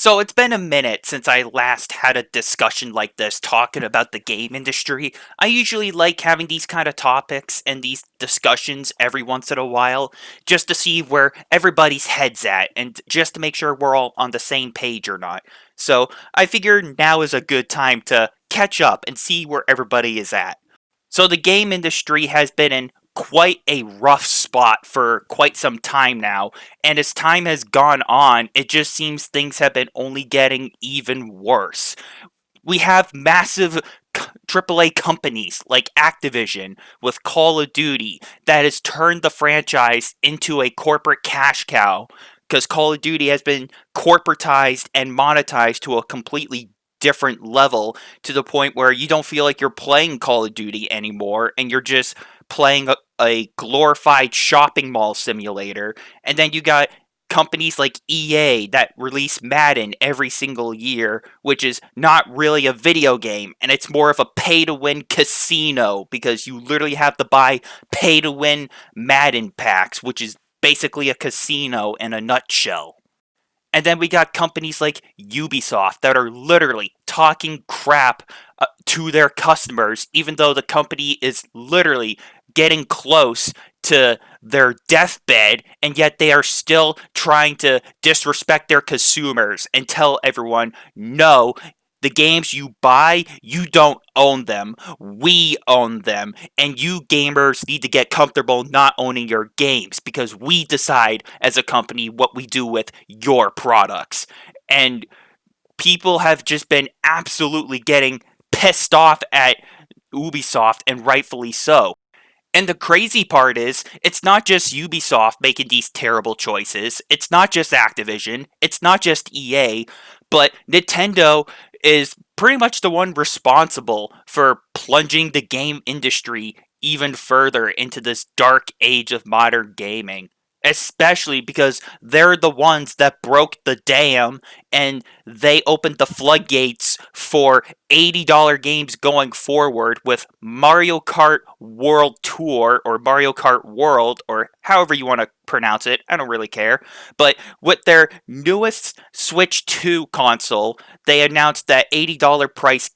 So it's been a minute since I last had a discussion like this talking about the game industry. I usually like having these kind of topics and these discussions every once in a while just to see where everybody's head's at and just to make sure we're all on the same page or not. So I figure now is a good time to catch up and see where everybody is at. So the game industry has been in quite a rough spot for quite some time now, and as time has gone on, it just seems things have been only getting even worse. We have massive AAA companies like Activision with Call of Duty that has turned the franchise into a corporate cash cow because Call of Duty has been corporatized and monetized to a completely different level to the point where you don't feel like you're playing Call of Duty anymore and you're just playing a glorified shopping mall simulator. And then you got companies like EA that release Madden every single year, which is not really a video game, and it's more of a pay to win casino because you literally have to buy pay to win Madden packs, which is basically a casino in a nutshell. And then we got companies like Ubisoft that are literally talking crap to their customers, even though the company is literally getting close to their deathbed, and yet they are still trying to disrespect their consumers and tell everyone, no, the games you buy, you don't own them. We own them. And you gamers need to get comfortable not owning your games because we decide as a company what we do with your products. And people have just been absolutely getting pissed off at Ubisoft, and rightfully so. And the crazy part is, it's not just Ubisoft making these terrible choices. It's not just Activision. It's not just EA. But Nintendo is pretty much the one responsible for plunging the game industry even further into this dark age of modern gaming. Especially because they're the ones that broke the dam and they opened the floodgates for $80 games going forward with Mario Kart World Tour or Mario Kart World or however you want to pronounce it. I don't really care. But with their newest Switch 2 console, they announced that $80 price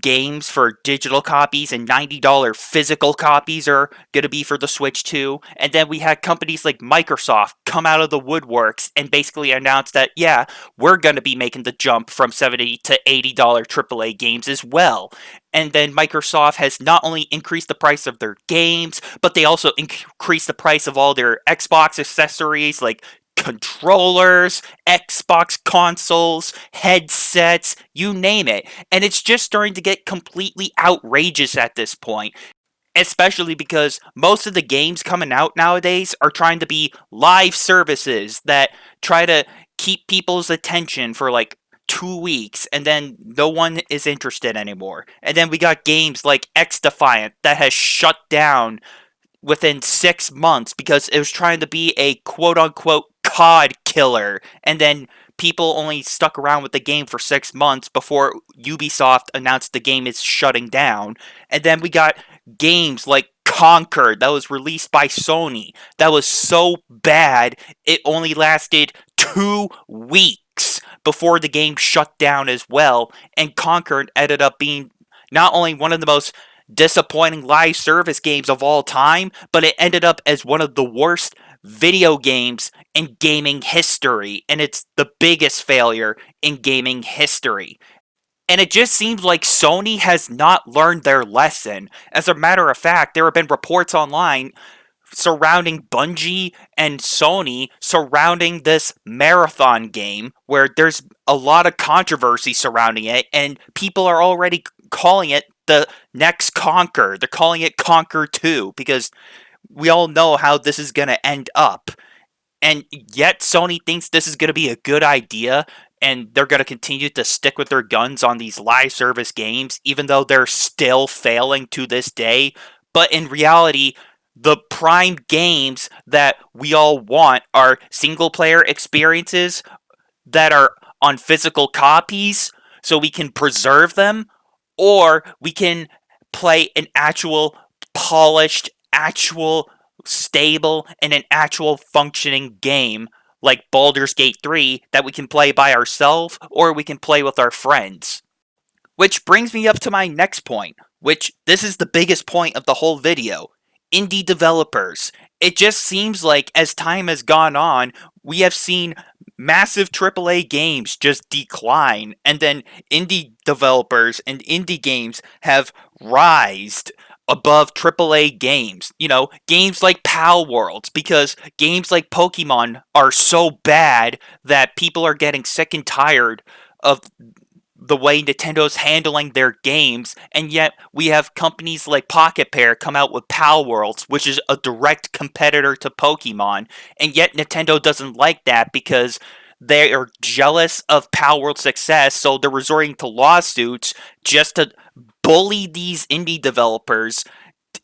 games for digital copies and $90 physical copies are going to be for the Switch 2. And then we had companies like Microsoft come out of the woodworks and basically announce that, yeah, we're going to be making the jump from $70 to $80 AAA games as well. And then Microsoft has not only increased the price of their games, but they also increased the price of all their Xbox accessories like controllers, Xbox consoles, headsets, you name it. And it's just starting to get completely outrageous at this point. Especially because most of the games coming out nowadays are trying to be live services that try to keep people's attention for like 2 weeks and then no one is interested anymore. And then we got games like X Defiant that has shut down within 6 months because it was trying to be a quote unquote COD killer. And then people only stuck around with the game for 6 months before Ubisoft announced the game is shutting down. And then we got games like Conquer that was released by Sony that was so bad it only lasted 2 weeks before the game shut down as well. And Conquer ended up being not only one of the most disappointing live service games of all time, but it ended up as one of the worst video games in gaming history, and it's the biggest failure in gaming history. And it just seems like Sony has not learned their lesson. As a matter of fact, there have been reports online surrounding Bungie and Sony surrounding this marathon game where there's a lot of controversy surrounding it, and people are already calling it the next Conquer. They're calling it Conquer 2 because we all know how this is going to end up. And yet Sony thinks this is going to be a good idea and they're going to continue to stick with their guns on these live service games even though they're still failing to this day. But in reality, the prime games that we all want are single player experiences that are on physical copies so we can preserve them, or we can play an actual polished, actual stable, and an actual functioning game like Baldur's Gate 3 that we can play by ourselves or we can play with our friends. Which brings me up to my next point, which this is the biggest point of the whole video. Indie developers. It just seems like as time has gone on, we have seen massive AAA games just decline, and then indie developers and indie games have rised above AAA games. You know, games like Pal Worlds, because games like Pokemon are so bad that people are getting sick and tired of the way Nintendo's handling their games, and yet we have companies like Pocket Pair come out with Pal Worlds, which is a direct competitor to Pokemon, and yet Nintendo doesn't like that because they are jealous of Pal World's success, so they're resorting to lawsuits just to bully these indie developers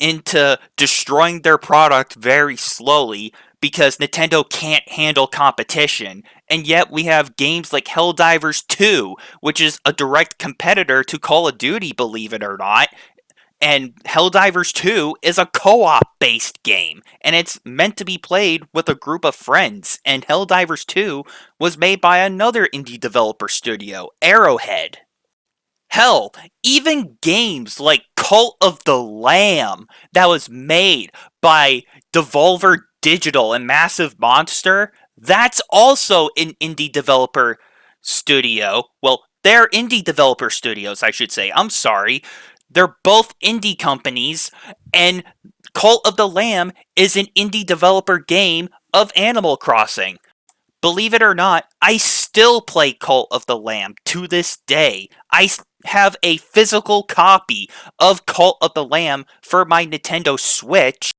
into destroying their product very slowly because Nintendo can't handle competition. And yet we have games like Helldivers 2, which is a direct competitor to Call of Duty, believe it or not. And Helldivers 2 is a co-op based game, and it's meant to be played with a group of friends. And Helldivers 2 was made by another indie developer studio, Arrowhead. Hell, even games like Cult of the Lamb, that was made by Devolver Digital and Massive Monster, that's also an indie developer studio. Well, they're indie developer studios, I should say. I'm sorry. They're both indie companies, and Cult of the Lamb is an indie developer game of Animal Crossing. Believe it or not, I still play Cult of the Lamb to this day. I have a physical copy of Cult of the Lamb for my Nintendo Switch.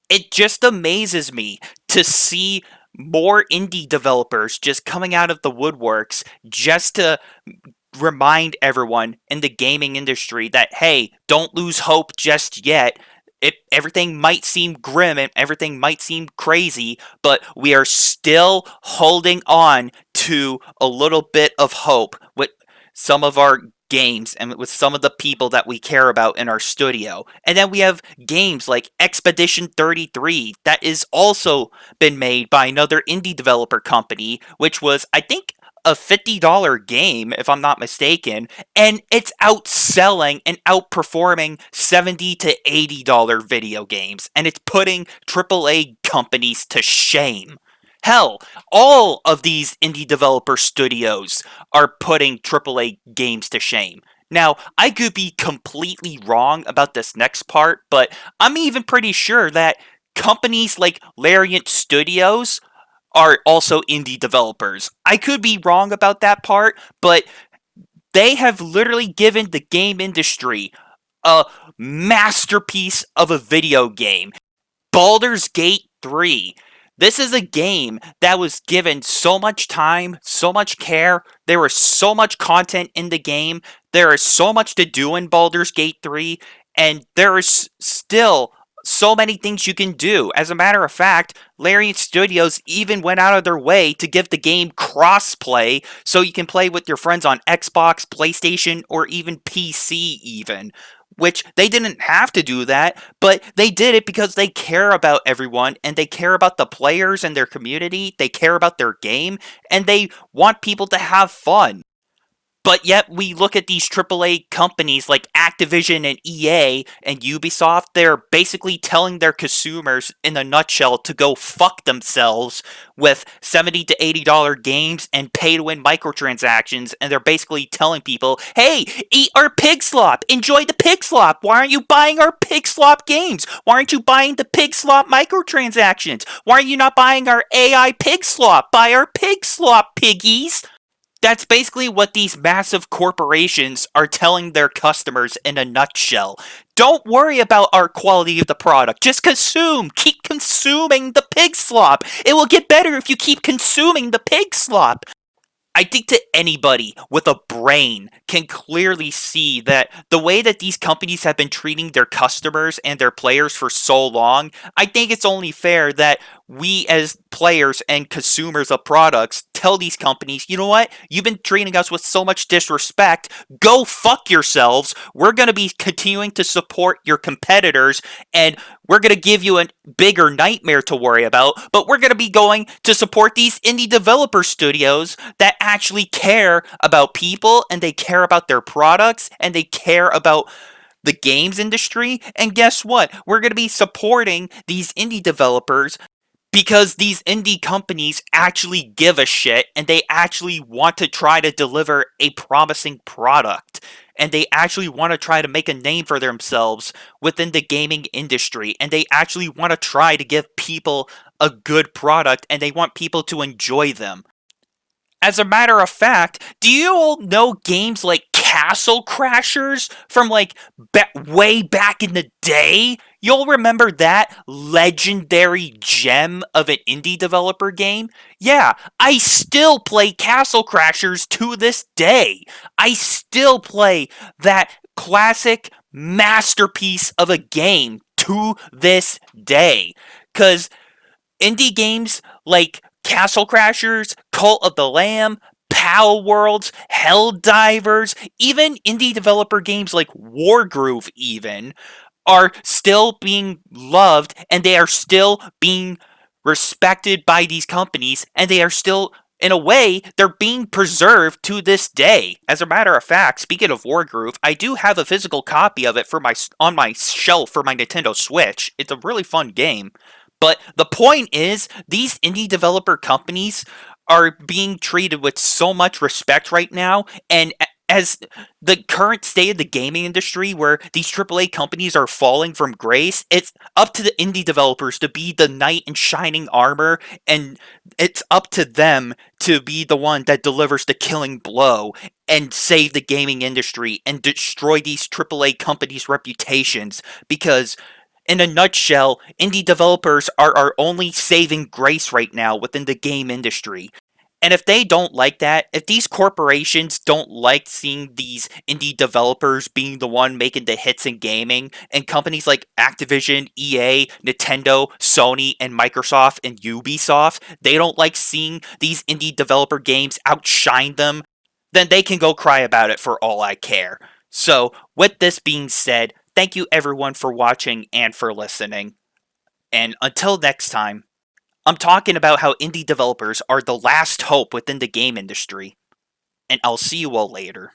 It just amazes me to see more indie developers just coming out of the woodworks just to remind everyone in the gaming industry that, hey, don't lose hope just yet. Everything might seem grim and everything might seem crazy, but we are still holding on to a little bit of hope with some of our games and with some of the people that we care about in our studio. And then we have games like Expedition 33 that is also been made by another indie developer company, which was, I think, a $50 game, if I'm not mistaken, and it's outselling and outperforming $70 to $80 video games, and it's putting AAA companies to shame. Hell, all of these indie developer studios are putting AAA games to shame. Now, I could be completely wrong about this next part, but I'm even pretty sure that companies like Larian Studios are also indie developers. I could be wrong about that part, but they have literally given the game industry a masterpiece of a video game. Baldur's Gate 3. This is a game that was given so much time, so much care. There was so much content in the game. There is so much to do in Baldur's Gate 3, and there is still so many things you can do. As a matter of fact, Larian Studios even went out of their way to give the game crossplay so you can play with your friends on Xbox, PlayStation, or even PC even. Which they didn't have to do that, but they did it because they care about everyone and they care about the players and their community, they care about their game, and they want people to have fun. But yet we look at these AAA companies like Activision and EA and Ubisoft, they're basically telling their consumers in a nutshell to go fuck themselves with $70 to $80 games and pay to win microtransactions, and they're basically telling people, hey, eat our pig slop, enjoy the pig slop, why aren't you buying our pig slop games? Why aren't you buying the pig slop microtransactions? Why are you not buying our AI pig slop? Buy our pig slop, piggies! That's basically what these massive corporations are telling their customers in a nutshell. Don't worry about our quality of the product. Just consume. Keep consuming the pig slop. It will get better if you keep consuming the pig slop. I think that anybody with a brain can clearly see that the way that these companies have been treating their customers and their players for so long, I think it's only fair that we as players and consumers of products tell these companies, you know what? You've been treating us with so much disrespect. Go fuck yourselves. We're going to be continuing to support your competitors, and we're going to give you a bigger nightmare to worry about, but we're going to be going to support these indie developer studios that actually care about people, and they care about their products, and they care about the games industry. And guess what? We're going to be supporting these indie developers because these indie companies actually give a shit, and they actually want to try to deliver a promising product, and they actually want to try to make a name for themselves within the gaming industry, and they actually want to try to give people a good product, and they want people to enjoy them. As a matter of fact, do you all know games like Castle Crashers from like way back in the day? You'll remember that legendary gem of an indie developer game? Yeah, I still play Castle Crashers to this day. I still play that classic masterpiece of a game to this day. Because indie games like Castle Crashers, Cult of the Lamb, Pal Worlds, Helldivers, even indie developer games like Wargroove even are still being loved, and they are still being respected by these companies, and they are still, in a way, they're being preserved to this day. As a matter of fact, speaking of Wargroove, I do have a physical copy of it for my on my shelf for my Nintendo Switch. It's a really fun game. But the point is, these indie developer companies are being treated with so much respect right now, and as the current state of the gaming industry, where these AAA companies are falling from grace, it's up to the indie developers to be the knight in shining armor, and it's up to them to be the one that delivers the killing blow and save the gaming industry and destroy these AAA companies' reputations, because in a nutshell, indie developers are our only saving grace right now within the game industry. And if they don't like that, if these corporations don't like seeing these indie developers being the one making the hits in gaming, and companies like Activision, EA, Nintendo, Sony, and Microsoft and Ubisoft, they don't like seeing these indie developer games outshine them, then they can go cry about it for all I care. So, with this being said, thank you everyone for watching and for listening. And until next time, I'm talking about how indie developers are the last hope within the game industry. And I'll see you all later.